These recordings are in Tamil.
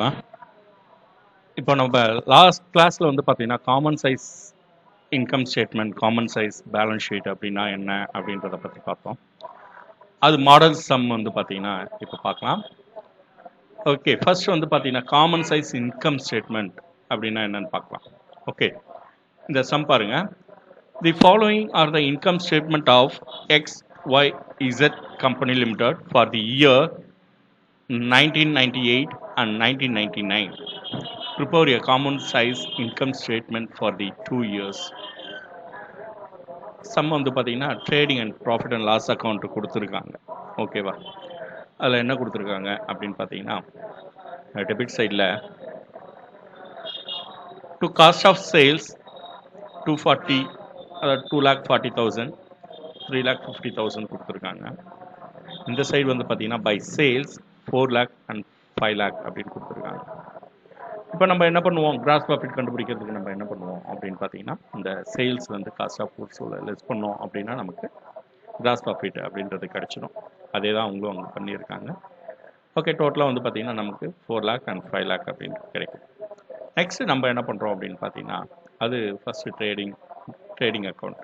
மா, இப்போ நம்ம லாஸ்ட் கிளாஸ்ல வந்து பார்த்தீங்கன்னா common size income statement, common size balance sheet அப்படின்னா என்ன அப்படின்றத பற்றி பார்த்தோம். அது மாடல் சம் வந்து பார்த்தீங்கன்னா இப்போ பார்க்கலாம். ஓகே, ஃபர்ஸ்ட் வந்து பார்த்தீங்கன்னா காமன் சைஸ் இன்கம் ஸ்டேட்மெண்ட் அப்படின்னா என்னன்னு பார்க்கலாம். ஓகே, இந்த சம் பாருங்க. The following are the income statement of X Y Z company limited for the year 1998 and 1999. Prepare a common size income statement for the 2 years. Sum வந்து பார்த்தீங்கன்னா trading and profit and loss account கொடுத்துருக்காங்க. ஓகேவா, அதில் என்ன கொடுத்துருக்காங்க அப்படின்னு பார்த்தீங்கன்னா டெபிட் சைடில் டு காஸ்ட் ஆஃப் சேல்ஸ் 240, அதாவது 2,40,000, 3,50,000 கொடுத்துருக்காங்க. இந்த சைடு வந்து பார்த்தீங்கன்னா by sales 4 lakh and 5 lakh அப்படின்னு கொடுத்துருக்காங்க. இப்போ நம்ம என்ன பண்ணுவோம், கிராஸ் ப்ராஃபிட் கண்டுபிடிக்கிறதுக்கு நம்ம என்ன பண்ணுவோம் அப்படின்னு பார்த்தீங்கன்னா இந்த சேல்ஸ் வந்து காஸ்ட் ஆஃப் கூட்ஸோட லெஸ் பண்ணோம் அப்படின்னா நமக்கு கிராஸ் ப்ராஃபிட் அப்படின்றது கிடச்சிடும். அதே தான் அவங்களும் அவங்க பண்ணியிருக்காங்க. ஓகே, டோட்டலாக வந்து பார்த்தீங்கன்னா நமக்கு 4 lakh and 5 lakh அப்படின்னு கிடைக்கும். நெக்ஸ்ட் நம்ம என்ன பண்ணுறோம் அப்படின்னு பார்த்தீங்கன்னா அது ஃபஸ்ட்டு ட்ரேடிங் அக்கௌண்ட்.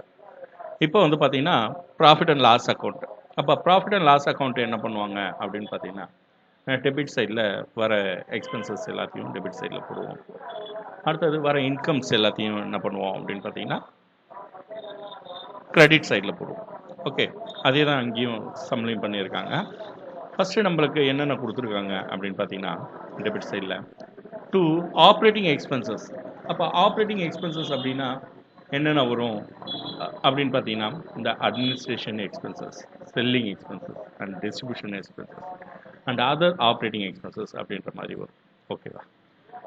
இப்போ வந்து பார்த்தீங்கன்னா ப்ராஃபிட் அண்ட் லாஸ் அக்கௌண்ட். அப்போ ப்ராஃபிட் அண்ட் லாஸ் அக்கௌண்ட் என்ன பண்ணுவாங்க அப்படின்னு பார்த்தீங்கன்னா டெபிட் சைடில் வர எக்ஸ்பென்சஸ் எல்லாத்தையும் டெபிட் சைடில் போடுவோம். அடுத்தது வர இன்கம்ஸ் எல்லாத்தையும் என்ன பண்ணுவோம் அப்படின்னு பார்த்தீங்கன்னா கிரெடிட் சைடில் போடுவோம். ஓகே, அதே தான் அங்கேயும் சம்லையும் பண்ணியிருக்காங்க. ஃபஸ்ட்டு நம்மளுக்கு என்னென்ன கொடுத்துருக்காங்க அப்படின்னு பார்த்தீங்கன்னா டெபிட் சைடில் டு ஆப்ரேட்டிங் எக்ஸ்பென்சஸ். அப்போ ஆப்ரேட்டிங் எக்ஸ்பென்சஸ் அப்படின்னா என்னென்ன வரும் அப்படின்னு பார்த்தீங்கன்னா இந்த administration expenses, selling expenses and distribution expenses and other operating expenses அப்படின்ற மாதிரி வரும். ஓகேவா,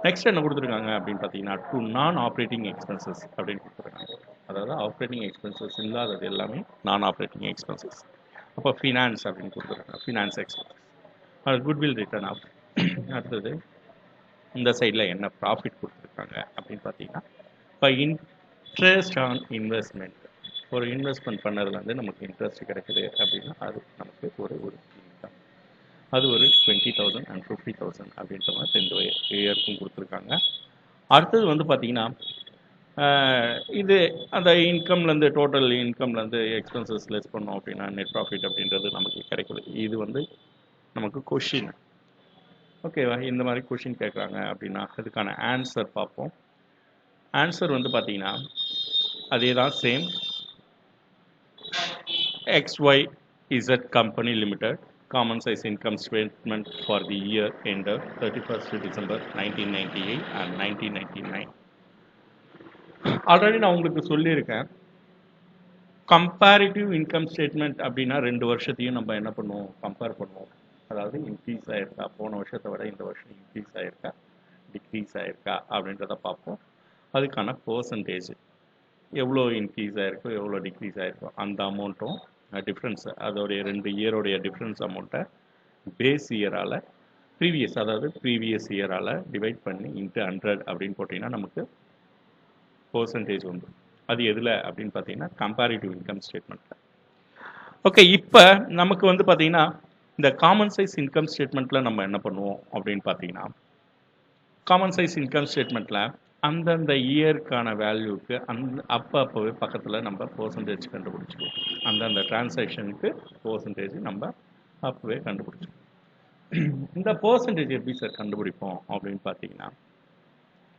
நெக்ஸ்ட் என்ன கொடுத்துருக்காங்க அப்படின்னு பார்த்தீங்கன்னா டு நான் ஆப்ரேட்டிங் எக்ஸ்பென்சஸ் அப்படின்னு கொடுத்துருக்காங்க. அதாவது ஆப்ரேட்டிங் எக்ஸ்பென்சஸ் இல்லாதது எல்லாமே நான் ஆப்ரேட்டிங் எக்ஸ்பென்சஸ். அப்போ ஃபினான்ஸ் அப்படின்னு கொடுத்துருக்காங்க, ஃபினான்ஸ் எக்ஸ்பென்சஸ். அது குட்வில் ரிட்டர்ன் ஆஃப். அடுத்தது இந்த சைடில் என்ன ப்ராஃபிட் கொடுத்துருக்காங்க அப்படின்னு பார்த்தீங்கன்னா இப்போ இன்ட்ரெஸ்ட் ஆன் இன்வெஸ்ட்மெண்ட். ஒரு இன்வெஸ்ட்மெண்ட் பண்ணதுலேருந்து நமக்கு இன்ட்ரெஸ்ட் கிடைக்குது அப்படின்னா அது நமக்கு ஒரு இன்கம். அது ஒரு 20,000 and 50,000 அப்படின்ற மாதிரி 2 இயருக்கும் கொடுத்துருக்காங்க. அடுத்தது வந்து பார்த்தீங்கன்னா இது அந்த இன்கம்லேருந்து டோட்டல் இன்கம்லேருந்து எக்ஸ்பென்சஸ் லெஸ் பண்ணோம் அப்படின்னா நெட் ப்ராஃபிட் அப்படின்றது நமக்கு கிடைக்குது. இது வந்து நமக்கு கொஷின். ஓகேவா, இந்த மாதிரி கொஷின் கேட்குறாங்க அப்படின்னா அதுக்கான ஆன்சர் பார்ப்போம். ஆன்சர் வந்து பார்த்தீங்கன்னா அதே தான், same. XYZ Company Limited common size income statement for the year ended 31st December 1998 and 1999. Already நான் உங்களுக்கு சொல்லியிருக்கேன், கம்பேரிட்டிவ் இன்கம் ஸ்டேட்மெண்ட் அப்படின்னா 2 வருஷத்தையும் நம்ம என்ன பண்ணுவோம், கம்பேர் பண்ணுவோம். அதாவது இன்க்ரீஸ் ஆகிருக்கா, போன வருஷத்தை விட இந்த வருஷம் இன்க்ரீஸ் ஆகிருக்கா, டிக்ரீஸ் ஆகிருக்கா அப்படின்றத பார்ப்போம். அதுக்கான பர்சன்டேஜ் எவ்வளோ இன்க்ரீஸ் ஆகிருக்கோ எவ்வளோ டிக்ரீஸ் ஆகிருக்கோ அந்த அமௌண்ட்டும் டிஃப்ரென்ஸ், அதோடைய 2 இயரோடைய டிஃப்ரென்ஸ் அமௌண்ட்டை பேஸ் இயரால் ப்ரீவியஸ் இயரால் டிவைட் பண்ணி இன்ட்டு 100 அப்படின்னு போட்டிங்கன்னா நமக்கு பர்சன்டேஜ் வந்து அது எதில் அப்படின்னு பார்த்தீங்கன்னா கம்பேரிட்டிவ் இன்கம் ஸ்டேட்மெண்ட்டில். ஓகே, இப்போ நமக்கு வந்து பார்த்தீங்கன்னா இந்த காமன் சைஸ் இன்கம் ஸ்டேட்மெண்ட்டில் நம்ம என்ன பண்ணுவோம் அப்படின்னு பார்த்தீங்கன்னா காமன் சைஸ் இன்கம் ஸ்டேட்மெண்ட்டில் அந்தந்த இயருக்கான வேல்யூக்கு அப்போவே பக்கத்தில் நம்ம பர்சன்டேஜ் கண்டுபிடிச்சிடுவோம். அந்தந்த டிரான்சாக்ஷனுக்கு பர்சன்டேஜ் நம்ம அப்போவே கண்டுபிடிச்சிடுவோம். இந்த பர்சன்டேஜ் எப்படி சார் கண்டுபிடிப்போம் அப்படின்னு பார்த்தீங்கன்னா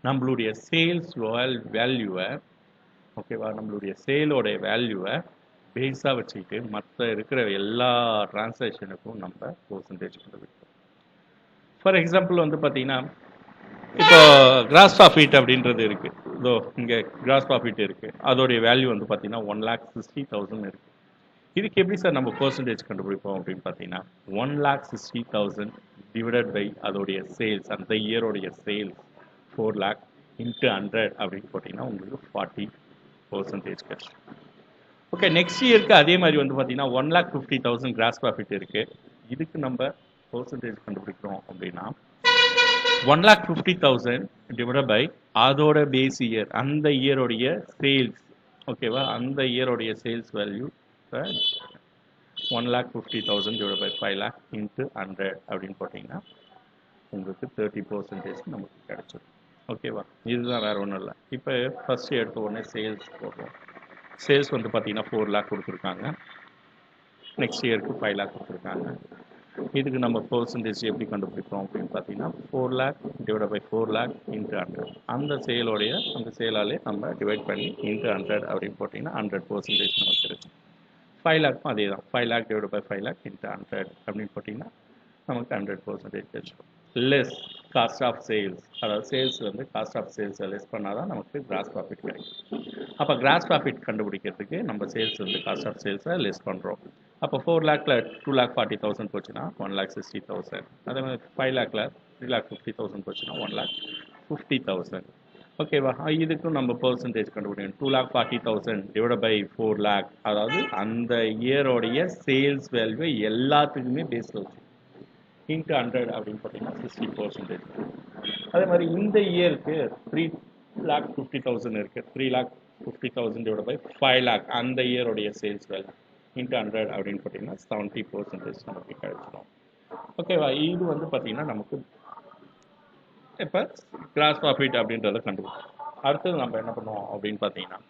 நம்மளுடைய சேல்ஸ் வேல்யூவை, ஓகேவா, நம்மளுடைய சேலோடைய வேல்யூவை பேஸாக வச்சுக்கிட்டு மற்ற இருக்கிற எல்லா டிரான்சாக்ஷனுக்கும் நம்ம பர்சன்டேஜ் கண்டுபிடிப்போம். ஃபார் எக்ஸாம்பிள் வந்து பார்த்தீங்கன்னா இப்போ கிராஸ் ப்ராஃபிட் அப்படின்றது இருக்குது. இதோ இங்கே கிராஸ் ப்ராஃபிட் இருக்குது, அதோடைய வேல்யூ வந்து பார்த்தீங்கன்னா 1,60,000 இருக்குது. இதுக்கு எப்படி சார் நம்ம பர்சன்டேஜ் கண்டுபிடிப்போம் அப்படின்னு பார்த்தீங்கன்னா 1,60,000 டிவைடட் பை அதோடைய சேல்ஸ், அந்த இயரோடைய சேல்ஸ் 4 lakh இன்ட்டு 100 அப்படின்னு போட்டிங்கன்னா உங்களுக்கு 40% கிடைக்கும். ஓகே, நெக்ஸ்ட் இயருக்கு அதே மாதிரி வந்து பார்த்தீங்கன்னா 1,50,000 கிராஸ் ப்ராஃபிட் இருக்குது. இதுக்கு நம்ம பர்சன்டேஜ் கண்டுபிடிக்கிறோம் அப்படின்னா 1,50,000 டிவைட் பை அதோட பேஸ் இயர், அந்த இயரோடைய சேல்ஸ். ஓகேவா, அந்த இயரோடைய sales value 1,50,000 divide by 5 lakh into 100 அப்படின்னு போட்டிங்கன்னா உங்களுக்கு 30% நமக்கு கிடைச்சிடும். ஓகேவா? இதுதான், வேறு ஒன்றும் இல்லை. இப்போ ஃபஸ்ட்டு எடுத்த உடனே சேல்ஸ் போடுறோம். சேல்ஸ் வந்து பார்த்தீங்கன்னா 4 லேக் கொடுத்துருக்காங்க. நெக்ஸ்ட் இயருக்கு 5 லேக் கொடுத்துருக்காங்க. இதுக்கு நம்ம பெர்சன்டேஜ் எப்படி கண்டுபிடிப்போம் அப்படின்னு பார்த்தீங்கன்னா 4 lakh divide by 4 lakh into 100. அந்த சேலாலே நம்ம டிவைட் பண்ணி இன்ட்டு 100 அப்படின்னு போட்டிங்கன்னா 100% நமக்கு கிடைக்கும். 5 லேக்கும் அதே தான். 5 lakh divide by 5 lakh into 100 அப்படின்னு போட்டிங்கன்னா நமக்கு 100% கிடைச்சிடும். லெஸ் காஸ்ட் ஆஃப் சேல்ஸ், அதாவது சேல்ஸ் வந்து காஸ்ட் ஆஃப் சேல்ஸை லெஸ் பண்ணால் தான் நமக்கு கிராஸ் ப்ராஃபிட் கிடைக்கும். அப்போ கிராஸ் ப்ராஃபிட் கண்டுபிடிக்கிறதுக்கு நம்ம சேல்ஸ் வந்து காஸ்ட் ஆஃப் சேல்ஸை லெஸ் பண்ணுறோம். அப்போ 4 லேக்கில் 2,40,000 போச்சுன்னா 1,60,000. அதே மாதிரி 5 லேக்கில் 3,50,000 போச்சுன்னா 1,50,000. ஓகேவா? இதுக்கும் நம்ம பெர்சன்டேஜ் கண்டுபிடிக்கணும். 2,40,000 டிவைட் பை 4 லேக், அதாவது அந்த இயரோடைய சேல்ஸ் வேல்யூ எல்லாத்துக்குமே பேஸில் வச்சு இன்ட்டு 100 அப்படின்னு பார்த்தீங்கன்னா 60%. அதே மாதிரி இந்த இயருக்கு 3,50,000 இருக்குது. 3,50,000 டிவைட் பை 5 லேக், அந்த இயருடைய சேல்ஸ் வேல்யூ இன்ட்டு 100 அப்படின்னு பார்த்தீங்கன்னா 70% நமக்கு கிடைச்சிடும். ஓகேவா? இது வந்து பார்த்தீங்கன்னா நமக்கு இப்போ கிராஸ் ப்ராஃபிட் அப்படின்றத கண்டுபிடிச்சோம். அடுத்தது நம்ம என்ன பண்ணுவோம் அப்படின்னு பார்த்தீங்கன்னா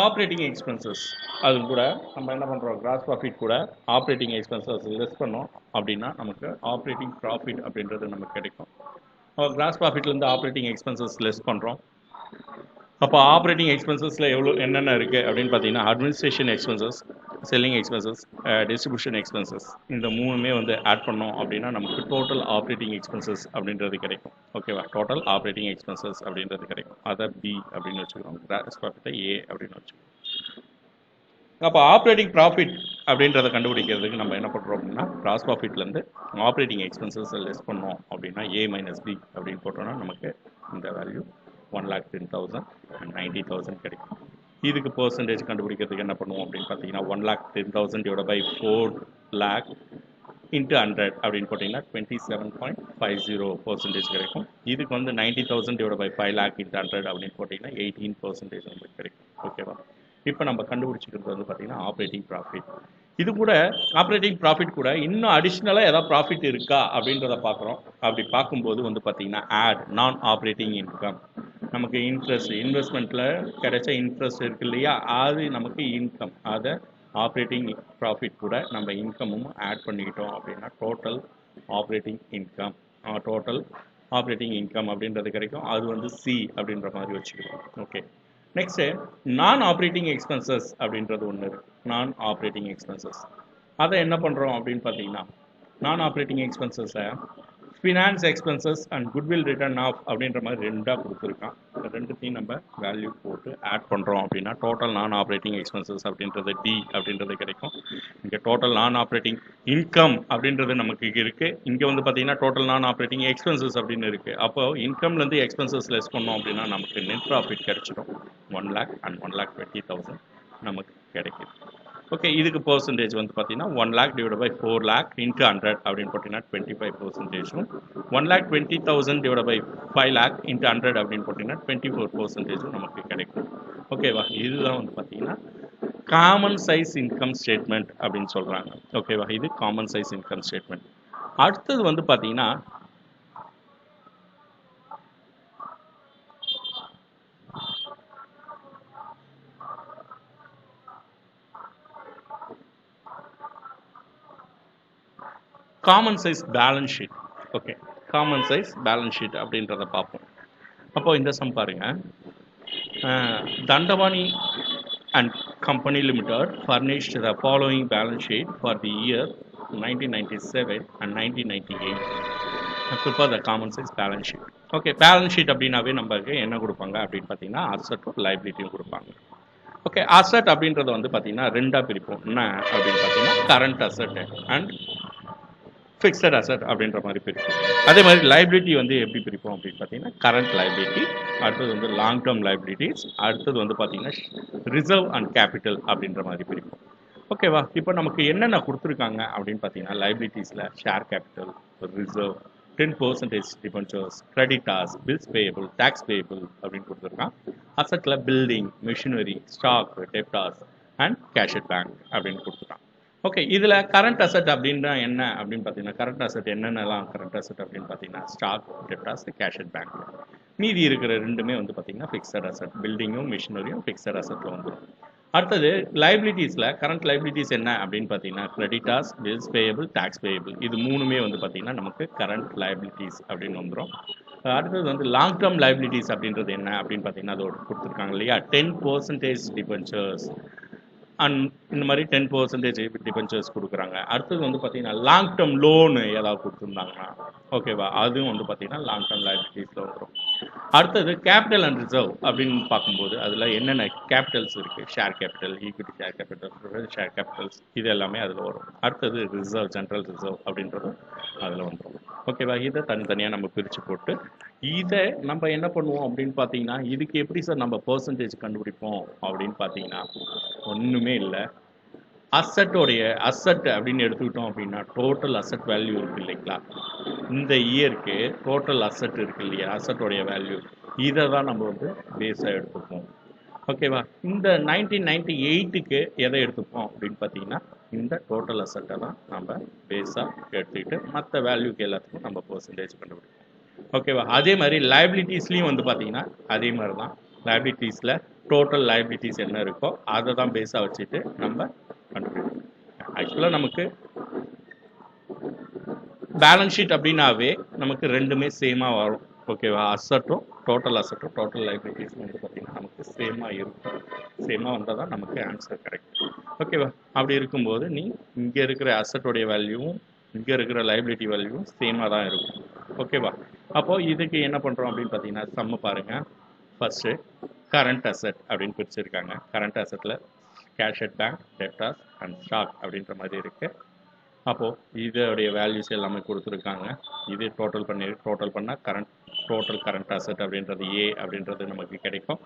ஆப்ரேட்டிங் எக்ஸ்பென்சஸ், அது கூட நம்ம என்ன பண்ணுறோம், கிராஸ் ப்ராஃபிட் கூட ஆப்ரேட்டிங் எக்ஸ்பென்சஸ் லெஸ் பண்ணோம் அப்படின்னா நமக்கு ஆப்ரேட்டிங் ப்ராஃபிட் அப்படின்றது நமக்கு கிடைக்கும். கிராஸ் ப்ராஃபிட்லேருந்து ஆப்ரேட்டிங் எக்ஸ்பென்சஸ் லெஸ் பண்ணுறோம். அப்போ ஆப்ரேட்டிங் எக்ஸ்பென்சஸில் என்னென்ன இருக்குது அப்படின்னு பார்த்தீங்கன்னா administration expenses, selling expenses, distribution expenses, இந்த மூணுமே வந்து ஆட் பண்ணோம் அப்படின்னா நமக்கு டோட்டல் ஆப்ரேட்டிங் எக்ஸ்பென்சஸ் அப்படின்றது கிடைக்கும். ஓகேவா? டோட்டல் ஆப்ரேட்டிங் எக்ஸ்பென்சஸ் அப்படின்றது கிடைக்கும். அதை பி அப்படின்னு வச்சுக்கிறோம், கிராஸ் ப்ராஃபிட்டை ஏ அப்படின்னு வச்சுக்கிறோம். அப்போ ஆப்ரேட்டிங் ப்ராஃபிட் அப்படின்றத கண்டுபிடிக்கிறதுக்கு நம்ம என்ன பண்ணுறோம் அப்படின்னா கிராஸ் ப்ராஃபிட்லேருந்து ஆப்ரேட்டிங் எக்ஸ்பென்சஸை லெஸ் பண்ணோம் அப்படின்னா ஏ மைனஸ் பி அப்படின்னு போட்டோம்னா நமக்கு இந்த வேல்யூ 1,10,000 and 90,000 கிடைக்கும். இதுக்கு பெர்சன்டேஜ் கண்டுபிடிக்கிறதுக்கு என்ன பண்ணுவோம் அப்படின்னு பார்த்தீங்கன்னா 1,10,000 டிவைட் பை 4 லேக் இன்ட்டு 100 அப்படின்னு போட்டிங்கன்னா 27.50% கிடைக்கும். இதுக்கு வந்து 90,000 டிவைட் பை 5 லேக் இன்ட்டு 100 அப்படின்னு போட்டிங்கன்னா 18% நமக்கு கிடைக்கும். ஓகேவா? இப்போ நம்ம கண்டுபிடிச்சிக்கிறது வந்து பார்த்தீங்கன்னா ஆப்ரேட்டிங் ப்ராஃபிட். இது கூட ஆப்ரேட்டிங் ப்ராஃபிட் கூட இன்னும் அடிஷ்னலாக ஏதாவது ப்ராஃபிட் இருக்கா அப்படின்றத பார்க்குறோம். அப்படி பார்க்கும்போது வந்து பார்த்தீங்கன்னா ஆட் நான் ஆப்ரேட்டிங் இன்கம், நமக்கு இன்வெஸ்ட்மெண்ட்டில் கிடைச்ச இன்ட்ரெஸ்ட் இருக்கு இல்லையா, அது நமக்கு இன்கம். அதை ஆப்ரேட்டிங் ப்ராஃபிட் கூட நம்ம இன்கமும் ஆட் பண்ணிக்கிட்டோம் அப்படின்னா டோட்டல் ஆப்ரேட்டிங் இன்கம் அப்படின்றது கிடைக்கும். அது வந்து சி அப்படின்ற மாதிரி வச்சுக்கிறோம். ஓகே, நெக்ஸ்ட்டு நான் ஆப்ரேட்டிங் எக்ஸ்பென்சஸ் அப்படின்றது ஒன்று இருக்குது. நான் ஆப்ரேட்டிங் எக்ஸ்பென்சஸ் அதை என்ன பண்ணுறோம் அப்படின்னு பார்த்தீங்கன்னா நான் ஆப்ரேட்டிங் எக்ஸ்பென்சஸை finance expenses and goodwill return of அப்படின்ற மாதிரி ரெண்டாக கொடுத்துருக்கான். இந்த ரெண்டுத்தையும் நம்ம வேல்யூ போட்டு ஆட் பண்ணுறோம் அப்படின்னா டோட்டல் நான் ஆப்ரேட்டிங் எக்ஸ்பென்சஸ் அப்படின்றது டி அப்படின்றது கிடைக்கும். இங்கே டோட்டல் நான் ஆப்ரேட்டிங் இன்கம் அப்படின்றது நமக்கு இருக்குது. இங்கே வந்து பார்த்தீங்கன்னா டோட்டல் நான் ஆப்ரேட்டிங் எக்ஸ்பென்சஸ் அப்படின்னு இருக்குது. அப்போ இன்கம்லேருந்து எக்ஸ்பென்சஸ் லெஸ் பண்ணோம் அப்படின்னா நமக்கு நெட் ப்ராஃபிட் கிடைச்சிடும். 1 lakh and 1,20,000 நமக்கு கிடைக்குது. ஓகே, இதுக்கு பெர்சன்டேஜ் வந்து பார்த்தீங்கன்னா 1 lakh divide by 4 lakh into 100 அப்படின்னு போட்டிங்கன்னா 25%. 1,20,000 டிவைட் பை 5 lakh இன்ட்டு 100 அப்படின்னு போட்டிங்கன்னா 24% நமக்கு கிடைக்கும். ஓகேவா? இதுதான் வந்து பார்த்தீங்கன்னா காமன் சைஸ் இன்கம் ஸ்டேட்மெண்ட் அப்படின்னு சொல்கிறாங்க. ஓகேவா? இது காமன் சைஸ் இன்கம் ஸ்டேட்மெண்ட். அடுத்தது வந்து பார்த்தீங்கன்னா common size balance sheet. Okay, common size balance sheet அப்படின்றத பார்ப்போம். அப்போ இந்த சம் பாருங்க, Dandapani and company limited furnished the following balance sheet for the year 1997 and 1998. Prepare the common size balance sheet. Okay, balance sheet அப்படின்னாவே நமக்கு என்ன கொடுப்பாங்க அப்படின்னு பார்த்தீங்கன்னா அசட்டும் லைபிலிட்டியும் கொடுப்பாங்க. ஓகே, அசட் அப்படின்றத வந்து பார்த்தீங்கன்னா ரெண்டாக பிரிப்போம். என்ன அப்படின்னு பார்த்தீங்கன்னா current asset and fixed asset அப்படின்ற மாதிரி பிரிப்போம். அதே மாதிரி லைபிலிட்டி வந்து எப்படி பிரிப்போம் அப்படின்னு பார்த்தீங்கன்னா கரண்ட் லைபிலிட்டி, அடுத்தது வந்து லாங் டேர்ம் லைபிலிட்டிஸ், அடுத்தது வந்து பார்த்தீங்கன்னா ரிசர்வ் அண்ட் கேபிட்டல் அப்படின்ற மாதிரி பிரிப்போம். ஓகேவா? இப்போ நமக்கு என்னென்ன கொடுத்துருக்காங்க அப்படின்னு பார்த்தீங்கன்னா லைபிலிட்டிஸில் share capital, reserve, 10% debentures, creditors, bills payable, tax payable அப்படின்னு கொடுத்துருக்கான். அசட்டில் building, machinery, stock, debtors and cash at bank அப்படின்னு கொடுத்துருக்கான். ஓகே, இதில் கரண்ட் அசட் அப்படின்னா என்ன அப்படின்னு பார்த்தீங்கன்னா, கரண்ட் அசட் என்னென்னலாம் கரண்ட் அசட் அப்படின்னு பார்த்தீங்கன்னா, stock, debtors, cash at bank. மீதி இருக்கிற ரெண்டுமே வந்து பார்த்தீங்கன்னா ஃபிக்ஸட் அசட். பில்டிங்கும் மிஷினரியும் ஃபிக்ஸட் அசட்டில் வந்துடும். அடுத்தது லைபிலிட்டிஸில் கரண்ட் லைபிலிட்டிஸ் என்ன அப்படின்னு பார்த்தீங்கன்னா, creditors, bills payable, tax payable, இது மூணுமே வந்து பார்த்தீங்கன்னா நமக்கு கரண்ட் லைபிலிட்டிஸ் அப்படின்னு வந்துடும். அடுத்தது வந்து லாங் டேர்ம் லைபிலிட்டிஸ் அப்படின்றது என்ன அப்படின்னு பார்த்தீங்கன்னா, அதோட கொடுத்துருக்காங்க இல்லையா, 10% டிபென்ச்சர்ஸ் அண்ட் இந்த மாதிரி 10% டிபென்ச்சர்ஸ் கொடுக்குறாங்க. அடுத்தது வந்து பார்த்தீங்கன்னா லாங் டேர்ம் லோனு ஏதாவது கொடுத்துருந்தாங்கன்னா ஓகேவா, அதுவும் வந்து பார்த்தீங்கன்னா லாங் டேர்ம் லைபிலிட்டிஸில் வந்துடும். அடுத்தது கேபிட்டல் அண்ட் ரிசர்வ் அப்படின்னு பார்க்கும்போது அதில் என்னென்ன கேபிட்டல்ஸ் இருக்குது, share capital, equity share capital, preference share Capitals, இது எல்லாமே அதில் வரும். அடுத்தது ரிசர்வ், ஜென்ரல் ரிசர்வ் அப்படின்றது அதில் வந்துடும். ஓகேவா, இதை தனித்தனியாக நம்ம பிரித்து போட்டு இதை நம்ம என்ன பண்ணுவோம் அப்படின்னு பார்த்தீங்கன்னா, இதுக்கு எப்படி சார் நம்ம பர்சன்டேஜ் கண்டுபிடிப்போம் அப்படின்னு பார்த்தீங்கன்னா, ஒன்றுமே இல்லை. அசட்டோடைய அசட் அப்படின்னு எடுத்துக்கிட்டோம் அப்படின்னா, டோட்டல் அசட் வேல்யூ இருக்குது இல்லைங்களா, இந்த இயருக்கு டோட்டல் அசட் இருக்கு இல்லையா, அசட்டோடைய வேல்யூ, இதை தான் நம்ம வந்து பேஸாக எடுத்துப்போம். ஓகேவா, இந்த 1998க்கு எதை எடுத்துப்போம் அப்படின்னு பார்த்தீங்கன்னா, இந்த டோட்டல் அசட்டை தான் நம்ம பேஸாக எடுத்துக்கிட்டு மற்ற வேல்யூக்கு எல்லாத்துக்கும் நம்ம பர்சன்டேஜ் கண்டுபிடிப்போம். ஓகேவா, அதே மாதிரி லைபிலிட்டிஸ்லையும் வந்து பார்த்தீங்கன்னா அதே மாதிரி தான். லைபிலிட்டிஸில் டோட்டல் லைபிலிட்டிஸ் என்ன இருக்கோ அதை தான் பேஸாக வச்சுட்டு நம்ம கண்டுபிடிப்போம். ஆக்சுவலாக நமக்கு பேலன்ஸ் ஷீட் அப்படின்னாவே நமக்கு ரெண்டுமே சேமாக வரும். ஓகேவா, அசட்டும் டோட்டல் அசட்டும் டோட்டல் லைபிலிட்டிஸும் வந்து பார்த்திங்கன்னா நமக்கு சேமாக இருக்கும். சேமாக வந்தால் தான் நமக்கு ஆன்சர் கிடைக்கும். ஓகேவா, அப்படி இருக்கும்போது நீ இங்கே இருக்கிற அசட்டோடைய வேல்யூவும் இங்கே இருக்கிற லைபிலிட்டி வேல்யூவும் சேமாக தான் இருக்கும். ஓகேவா, அப்போது இதுக்கு என்ன பண்ணுறோம் அப்படின்னு பார்த்தீங்கன்னா, சம்ம பாருங்கள். ஃபஸ்ட்டு கரண்ட் அசட் அப்படின்னு பிரிச்சுருக்காங்க. கரண்ட் அசட்டில் cash at bank, debtors and stock அப்படின்ற மாதிரி இருக்குது. அப்போது இதோடைய வேல்யூஸ் எல்லாமே கொடுத்துருக்காங்க. இது டோட்டல் பண்ணால் டோட்டல் கரண்ட் அசட் அப்படின்றது ஏ அப்படின்றது நமக்கு கிடைக்கும்.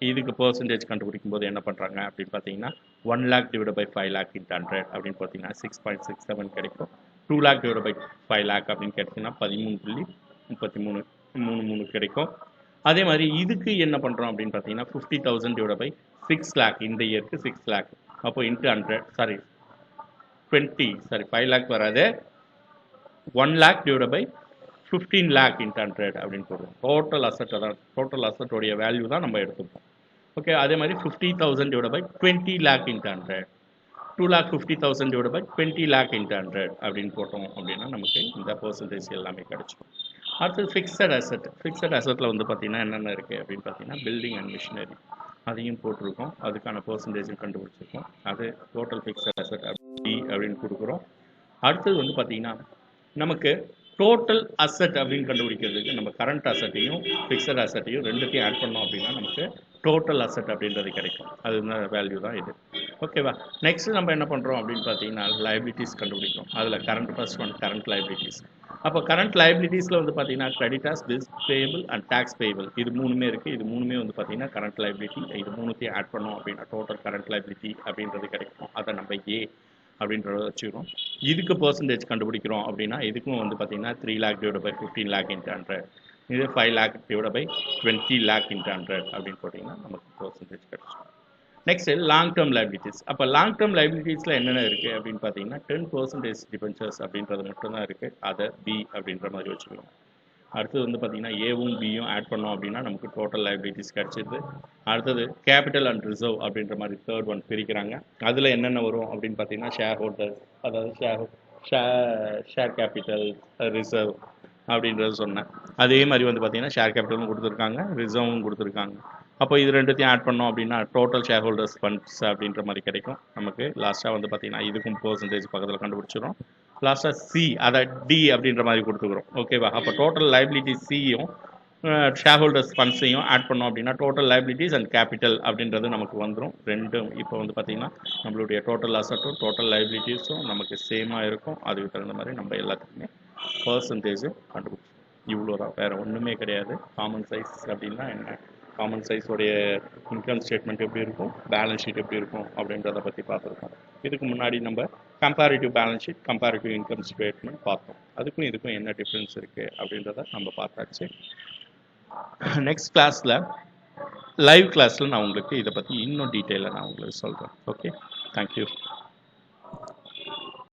இதுக்கு பர்சன்டேஜ் கண்டுபிடிக்கும் போது என்ன பண்ணுறாங்க அப்படின்னு பார்த்தீங்கன்னா, 1 lakh divided by 5 lakh into 100 அப்படின்னு பார்த்தீங்கன்னா 6.67 கிடைக்கும். 2 lakh divided by 5 lakh அப்படின்னு கிடைச்சிங்கன்னா 13.33 கிடைக்கும். அதே மாதிரி இதுக்கு என்ன பண்ணுறோம் அப்படின்னு பார்த்தீங்கன்னா 50,000 divided by 6 lakh, இந்த இயருக்கு 6 lakh, அப்போ இன்ட்டு 100 5 lakh வராது, 1 lakh divided by 15 lakh into 100 அப்படின்னு போடுவோம். டோட்டல் அசட்டை தான், டோட்டல் அசட்டோடைய வேல்யூ தான் நம்ம எடுத்துப்போம். ஓகே, அதே மாதிரி 50,000 divided by 20 lakh into 100, 2,50,000 divided by 20 lakh into 100 அப்படின்னு போட்டோம் அப்படின்னா நமக்கு இந்த பர்சன்டேஜ் எல்லாமே கிடைச்சிடும். அடுத்தது ஃபிக்ஸட் அசட்டில் வந்து பார்த்தீங்கன்னா என்னென்ன இருக்குது அப்படின்னு பார்த்தீங்கன்னா, பில்டிங் அண்ட் மிஷினரி அதையும் போட்டிருக்கோம். அதுக்கான பர்சன்டேஜும் கண்டுபிடிச்சிருக்கோம். அது டோட்டல் ஃபிக்ஸட் அசட் அப்படின்னு கொடுக்குறோம். அடுத்தது வந்து பார்த்தீங்கன்னா நமக்கு டோட்டல் அசட் அப்படின்னு கண்டுபிடிக்கிறதுக்கு நம்ம கரண்ட் அசட்டையும் ஃபிக்ஸட் அசட்டையும் ரெண்டுத்தையும் ஆட் பண்ணோம் அப்படின்னா நமக்கு டோட்டல் அசட் அப்படின்றது கிடைக்கும். அதுதான் வேல்யூ தான் இது. ஓகேவா, நெக்ஸ்ட் நம்ம என்ன பண்ணுறோம் அப்படின்னு பார்த்தீங்கன்னா லைபிலிட்டிஸ் கண்டுபிடிக்கிறோம். அதில் ஃபர்ஸ்ட் ஒன் கரண்ட் லைபிலிட்டிஸ். அப்போ கரண்ட் லைபிலிட்டிஸில் வந்து பார்த்தீங்கன்னா creditors, bills payable and tax payable, இது மூணுமே இருக்குது. இது மூணுமே வந்து பார்த்தீங்கன்னா கரண்ட் லைபிலிட்டி. இது மூணுத்தையும் ஆட் பண்ணோம் அப்படின்னா டோட்டல் கரண்ட் லைபிலிட்டி அப்படின்றது கிடைக்கும். அதை நம்ம ஏ அப்படின்றத வச்சுக்கிறோம். இதுக்கு பர்சன்டேஜ் கண்டுபிடிக்கிறோம் அப்படின்னா இதுக்கும் வந்து பார்த்தீங்கன்னா 3 lakh divided by 15 lakh into 100, இது 5 lakh divided by 20 lakh into 100 அப்படின்னு போட்டிங்கன்னா நமக்கு பர்சன்டேஜ் கிடைச்சிடும். Next long term liabilities. அப்போ லாங் டேர்ம் லைபிலிட்டிஸில் என்னென்ன இருக்குது அப்படின்னு பார்த்தீங்கன்னா 10% டிபென்ச்சர்ஸ் அப்படின்றது மட்டும்தான் இருக்குது. அதை பி அப்படின்ற மாதிரி வச்சுக்கிறோம். அடுத்தது வந்து பார்த்தீங்கன்னா ஏவும் பியும் ஆட் பண்ணோம் அப்படின்னா நமக்கு டோட்டல் லைபிலிட்டிஸ் கிடச்சிது. அடுத்தது கேபிட்டல் அண்ட் ரிசர்வ் அப்படின்ற மாதிரி தேர்ட் ஒன் பிரிக்கிறாங்க. அதில் என்னென்ன வரும் அப்படின்னு பார்த்தீங்கன்னா ஷேர் ஹோல்டர்ஸ், அதாவது ஷேர் கேபிட்டல், ரிசர்வ் அப்படின்றது சொன்னேன். அதே மாதிரி வந்து பார்த்தீங்கன்னா ஷேர் கேபிட்டலும் கொடுத்துருக்காங்க, ரிசர்வும் கொடுத்துருக்காங்க. அப்போ இது ரெண்டுத்தையும் ஆட் பண்ணோம் அப்படின்னா டோட்டல் ஷேர் ஹோல்டர்ஸ் ஃபண்ட்ஸ் அப்படின்ற மாதிரி கிடைக்கும் நமக்கு. லாஸ்ட்டாக வந்து பார்த்தீங்கன்னா இதுக்கும் பர்சன்டேஜ் பக்கத்தில் கண்டுபிடிச்சிடும். லாஸ்ட்டாக சி, அதை டி அப்படின்ற மாதிரி கொடுத்துக்கிறோம். ஓகேவா, அப்போ டோட்டல் லைபிலிட்டி சியும் ஷேர் ஹோல்டர்ஸ் ஃபண்ட்ஸையும் ஆட் பண்ணோம் அப்படின்னா டோட்டல் லைபிலிட்டிஸ் அண்ட் கேபிட்டல் அப்படின்றது நமக்கு வந்துடும். ரெண்டும் இப்போ வந்து பார்த்திங்கன்னா நம்மளுடைய டோட்டல் அசட்டும் டோட்டல் லைபிலிட்டிஸும் நமக்கு சேமாக இருக்கும். அதுக்கு தகுந்த மாதிரி நம்ம எல்லாத்துக்குமே பர்சன்டேஜ் கண்டுபிடிச்சோம். இவ்வளோ தான், வேறு ஒன்றுமே கிடையாது. காமன் சைஸ் அப்படின்னா என்ன, காமன் சைஸோடைய இன்கம் ஸ்டேட்மெண்ட் எப்படி இருக்கும், பேலன்ஸ் ஷீட் எப்படி இருக்கும் அப்படின்றத பற்றி பார்த்துருக்கோம். இதுக்கு முன்னாடி நம்ம comparative balance sheet, comparative income statement பார்த்தோம். அதுக்கும் இதுக்கும் என்ன டிஃப்ரென்ஸ் இருக்குது அப்படின்றத நம்ம பார்த்தாச்சு. நெக்ஸ்ட் கிளாஸில், லைவ் கிளாஸில் நான் உங்களுக்கு இதை பற்றி இன்னும் டீட்டெயிலாக நான் உங்களுக்கு சொல்கிறேன். Okay, thank you.